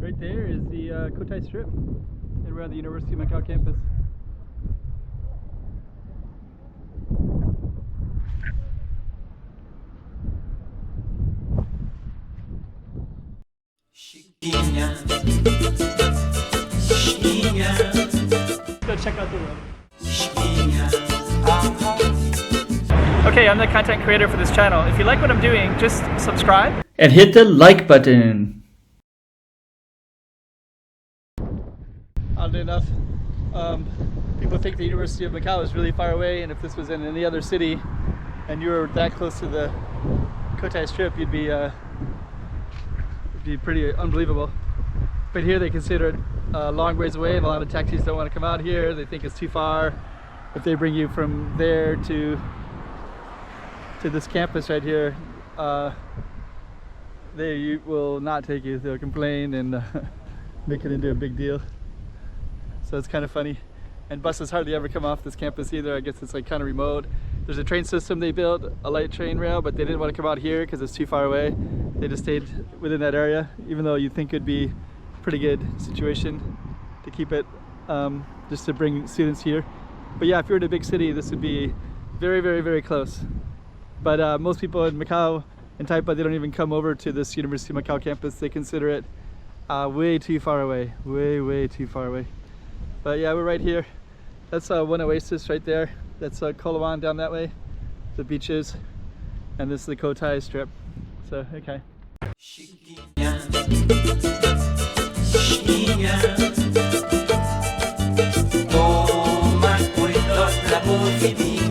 Right there is the Cotai Strip, and we're on the University of Macau campus. Go check out the room. Okay, I'm the content creator for this channel. If you like what I'm doing, just subscribe and hit the like button. Oddly enough, people think the University of Macau is really far away, and if this was in any other city and you were that close to the Cotai Strip, you'd be pretty unbelievable. But here they consider it a long ways away, and a lot of taxis don't want to come out here. They think it's too far. If they bring you from there to this campus right here, they will not take you. They'll complain and make it into a big deal. So it's kind of funny. And buses hardly ever come off this campus either. I guess it's like kind of remote. There's a train system they built, a light train rail, but they didn't want to come out here because it's too far away. They just stayed within that area, even though you'd think it'd be a pretty good situation to keep it, just to bring students here. But yeah, if you're in a big city, this would be very, very, very close. But most people in Macau and Taipa, they don't even come over to this University of Macau campus. They consider it way too far away, way too far away. But yeah, we're right here. That's one oasis right there. That's Kolawan down that way, the beaches, and this is the Cotai Strip. So, okay. Toma cuidado la voz